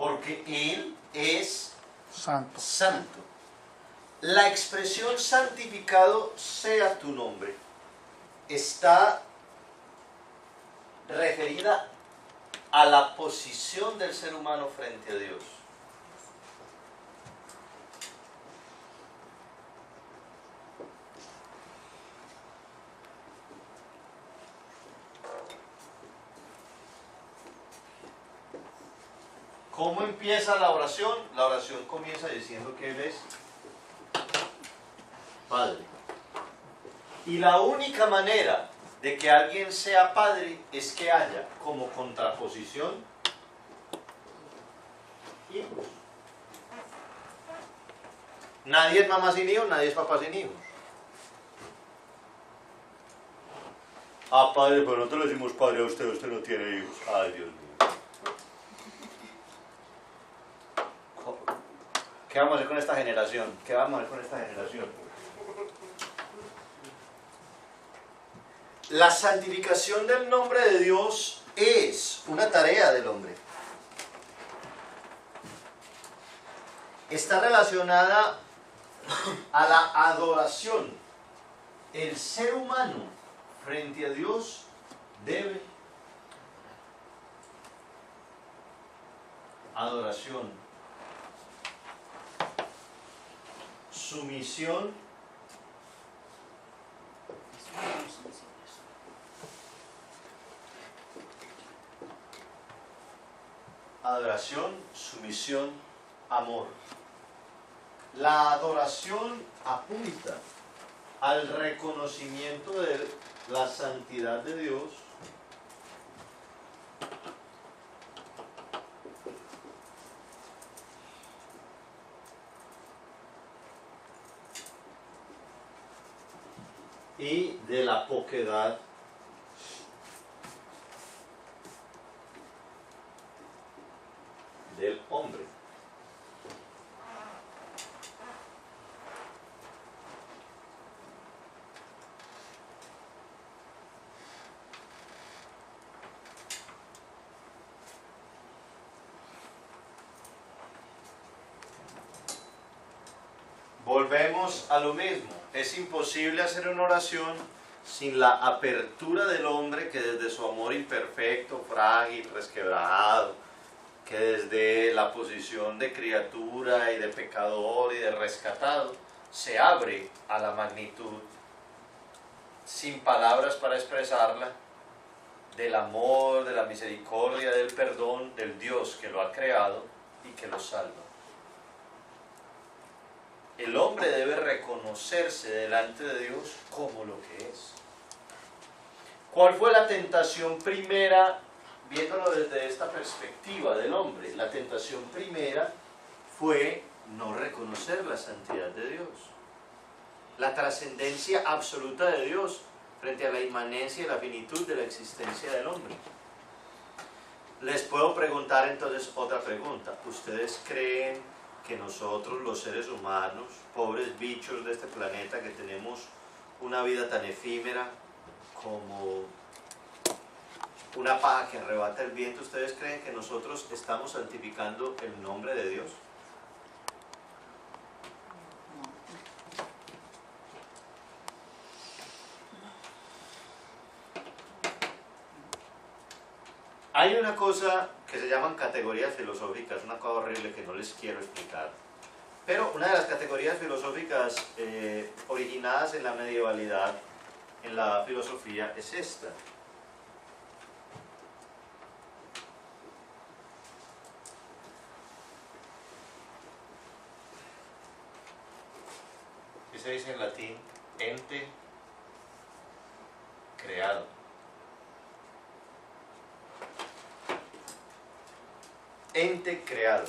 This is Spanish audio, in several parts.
porque Él es santo. santo. La expresión santificado sea tu nombre está referida a la posición del ser humano frente a Dios. ¿Cómo empieza la oración? La oración comienza diciendo que Él es Padre. Y la única manera de que alguien sea padre es que haya como contraposición hijos. Nadie es mamá sin hijos, nadie es papá sin hijos. Ah, padre, pero nosotros le decimos padre a usted no tiene hijos. Ay, Dios mío. ¿Qué vamos a hacer con esta generación? ¿Qué vamos a hacer con esta generación? La santificación del nombre de Dios es una tarea del hombre. Está relacionada a la adoración. El ser humano frente a Dios debe adoración, sumisión, adoración, sumisión, amor. La adoración apunta al reconocimiento de la santidad de Dios y de la poquedad del hombre. Volvemos a lo mismo. Es imposible hacer una oración sin la apertura del hombre que desde su amor imperfecto, frágil, resquebrajado, que desde la posición de criatura y de pecador y de rescatado, se abre a la magnitud, sin palabras para expresarla, del amor, de la misericordia, del perdón, del Dios que lo ha creado y que lo salva. El hombre debe reconocerse delante de Dios como lo que es. ¿Cuál fue la tentación primera, viéndolo desde esta perspectiva del hombre? La tentación primera fue no reconocer la santidad de Dios, la trascendencia absoluta de Dios frente a la inmanencia y la finitud de la existencia del hombre. Les puedo preguntar entonces otra pregunta. ¿Ustedes creen que nosotros, los seres humanos, pobres bichos de este planeta, que tenemos una vida tan efímera como una paja que arrebata el viento, ¿ustedes creen que nosotros estamos santificando el nombre de Dios? Hay una cosa que se llaman categorías filosóficas, una cosa horrible que no les quiero explicar. Pero una de las categorías filosóficas originadas en la medievalidad, en la filosofía, es esta. ¿Qué se dice en latín? Ente creado. Ente creado.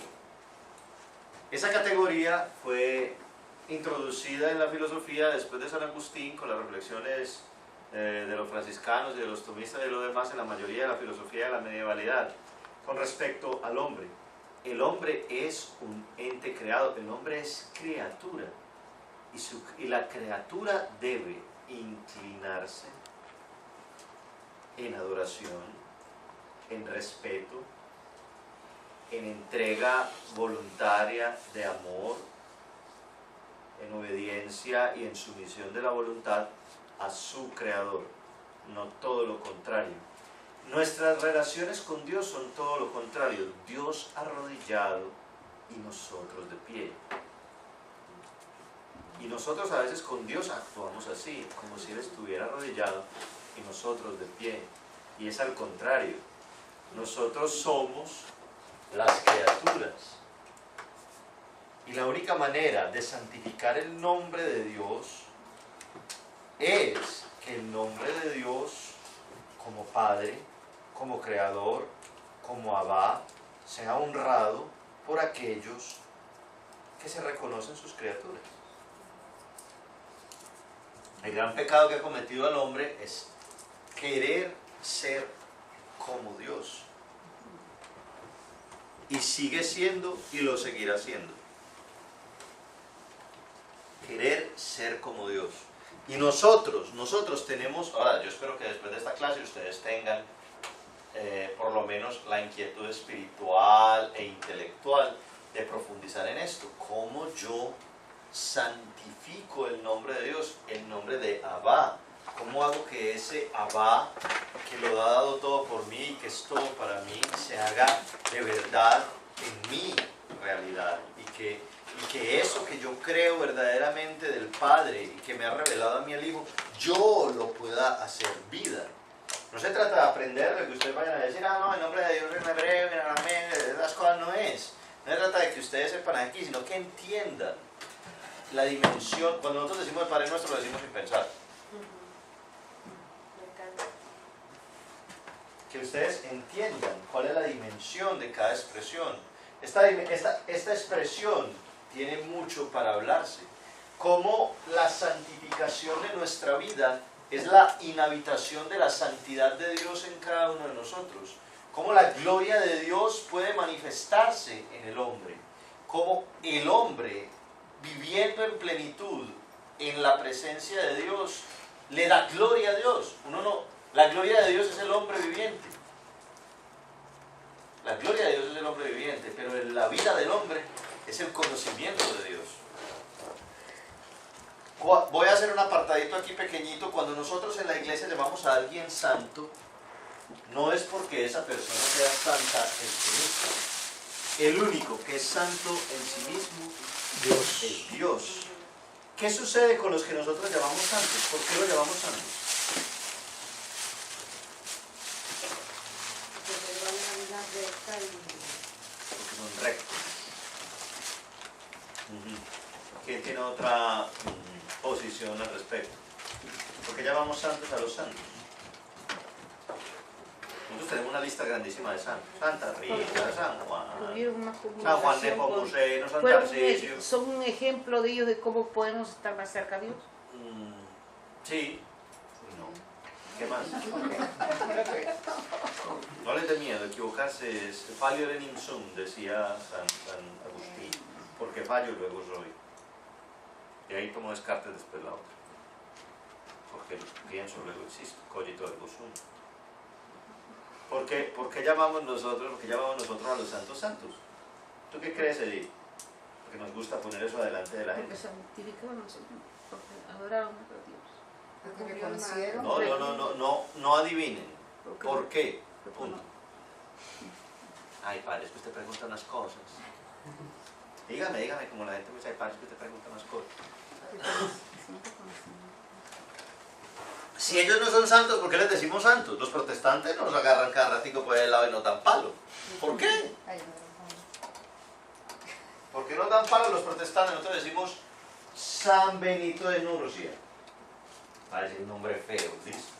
Esa categoría fue introducida en la filosofía después de San Agustín con las reflexiones de los franciscanos y de los tomistas y de lo demás en la mayoría de la filosofía de la medievalidad con respecto al hombre. El hombre es un ente creado, el hombre es criatura y la criatura debe inclinarse en adoración, en respeto, en entrega voluntaria de amor, en obediencia y en sumisión de la voluntad a su Creador, no todo lo contrario. Nuestras relaciones con Dios son todo lo contrario, Dios arrodillado y nosotros de pie. Y nosotros a veces con Dios actuamos así, como si Él estuviera arrodillado y nosotros de pie. Y es al contrario, nosotros somos las criaturas. Y la única manera de santificar el nombre de Dios es que el nombre de Dios, como Padre, como Creador, como Abba, sea honrado por aquellos que se reconocen sus criaturas. El gran pecado que ha cometido el hombre es querer ser como Dios. Y sigue siendo y lo seguirá siendo. Querer ser como Dios. Y nosotros tenemos, ahora yo espero que después de esta clase ustedes tengan por lo menos la inquietud espiritual e intelectual de profundizar en esto. ¿Cómo yo santifico el nombre de Dios, el nombre de Abba? ¿Cómo hago que ese Abba, que lo ha dado todo por mí y que es todo para mí, se haga de verdad en mi realidad? Y que eso que yo creo verdaderamente del Padre y que me ha revelado a mí el Hijo, yo lo pueda hacer vida. No se trata de aprender de que ustedes vayan a decir, no, el nombre de Dios en hebreo, en arameo, esas cosas no es. No se trata de que ustedes sepan aquí, sino que entiendan la dimensión. Cuando nosotros decimos el Padre Nuestro, lo decimos sin pensar. Que ustedes entiendan cuál es la dimensión de cada expresión. Esta expresión tiene mucho para hablarse. Cómo la santificación de nuestra vida es la inhabitación de la santidad de Dios en cada uno de nosotros. Cómo la gloria de Dios puede manifestarse en el hombre. Cómo el hombre, viviendo en plenitud en la presencia de Dios, le da gloria a Dios. La gloria de Dios es el hombre viviente. La gloria de Dios es el hombre viviente, pero la vida del hombre es el conocimiento de Dios. Voy a hacer un apartadito aquí pequeñito. Cuando nosotros en la iglesia llamamos a alguien santo, no es porque esa persona sea santa en sí misma. El único que es santo en sí mismo es Dios. ¿Qué sucede con los que nosotros llamamos santos? ¿Por qué los llamamos santos? Porque son rectos. ¿Quién tiene otra posición al respecto? ¿Por qué llamamos santos a los santos? Nosotros tenemos una lista grandísima de santos. Santa Rita, San Juan, San Juan Nepomuceno, San Tarcisio. ¿Son un ejemplo de ellos de cómo podemos estar más cerca de Dios? Sí. No. ¿Qué más? No les dé miedo, equivocarse es fallo enim sum, decía San Agustín. Porque fallo luego soy. Y ahí tomo Descartes después la otra. Porque pienso luego existo, cogito ergo sum. ¿Por qué llamamos nosotros a los santos santos? ¿Tú qué crees, Edith? Porque nos gusta poner eso adelante de la gente. Porque santificaron, porque adoraron a Dios. Porque reconocieron. No adivinen. Porque ¿Por qué? porque Punto. Ay, padre, es que usted pregunta unas cosas. Dígame, como la gente me dice, ay, padre, es que usted pregunta unas cosas. Si ellos no son santos, ¿por qué les decimos santos? Los protestantes nos agarran cada ratico por el lado y nos dan palo. ¿Por qué? ¿Por qué nos dan palo los protestantes? Nosotros decimos San Benito de Nurcia. Parece un nombre feo, ¿listo?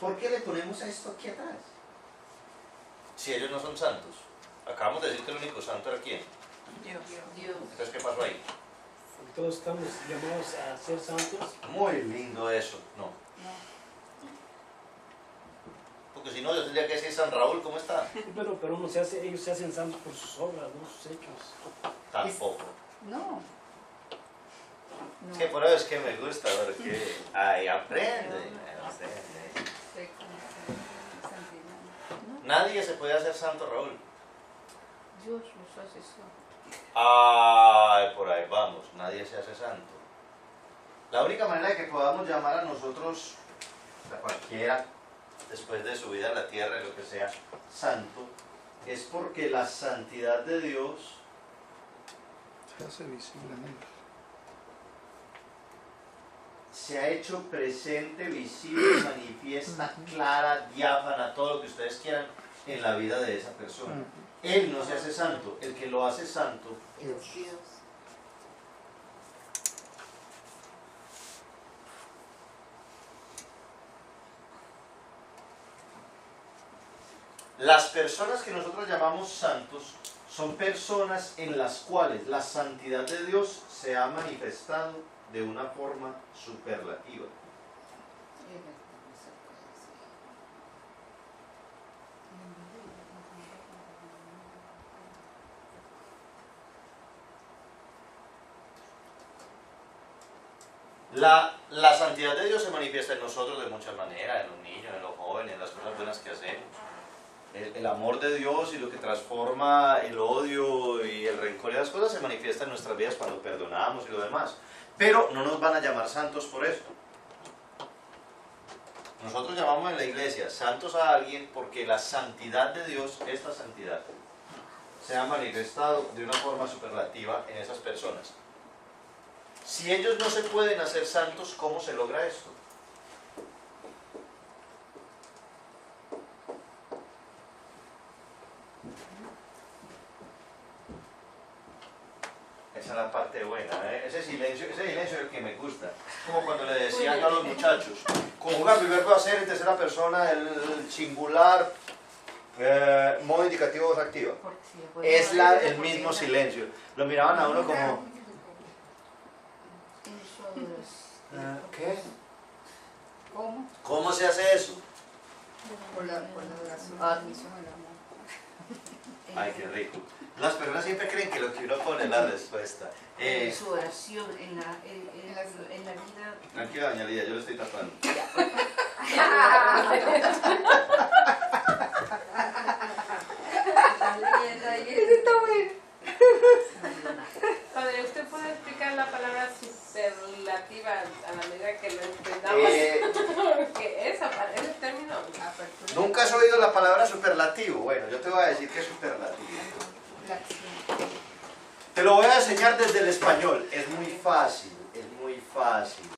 ¿Por qué le ponemos esto aquí atrás? Si ellos no son santos. Acabamos de decir que el único santo era ¿quién? Dios. Entonces, ¿qué pasó ahí? Todos estamos llamados a ser santos. Muy lindo eso, ¿no? Porque si no, yo tendría que decir San Raúl, ¿cómo está? Pero ellos se hacen santos por sus obras, no sus hechos. Tampoco. No. Es que por eso es que me gusta, porque ahí aprende. Nadie se puede hacer santo, Raúl. Dios nos hace santo. Ay, por ahí vamos, nadie se hace santo. La única manera de que podamos llamar a nosotros, a cualquiera, después de su vida en la tierra y lo que sea, santo, es porque la santidad de Dios Se hace visiblemente. se ha hecho presente, visible, manifiesta, clara, diáfana, todo lo que ustedes quieran en la vida de esa persona. Él no se hace santo, el que lo hace santo Dios. Las personas que nosotros llamamos santos son personas en las cuales la santidad de Dios se ha manifestado de una forma superlativa. La santidad de Dios se manifiesta en nosotros de muchas maneras, en los niños, en los jóvenes, en las cosas buenas que hacemos. El amor de Dios y lo que transforma el odio y el rencor y las cosas se manifiesta en nuestras vidas cuando perdonamos y lo demás. Pero no nos van a llamar santos por eso. Nosotros llamamos en la iglesia santos a alguien porque la santidad de Dios, esta santidad, se ha manifestado de una forma superlativa en esas personas. Si ellos no se pueden hacer santos, ¿cómo se logra esto? Esa es la parte buena, ¿eh? Ese silencio es el que me gusta. Como cuando le decían a los muchachos, conjugar el verbo hacer en tercera persona, el singular, modo indicativo activa. Es el mismo silencio. Lo miraban a uno como... ¿Qué? ¿Cómo? ¿Cómo se hace eso? Por la oración, la misión, el amor. Ay, qué rico. Las personas siempre creen que lo que uno pone es la respuesta. En su oración, en la vida. Tranquila, doña Lidia, yo lo estoy tapando. Padre, ¿usted puede explicar la palabra superlativa a la medida que lo entendamos? ¿Qué es ese término? ¿Nunca has oído la palabra superlativo? Bueno, yo te voy a decir que es superlativo. Te lo voy a enseñar desde el español. Es muy fácil, es muy fácil.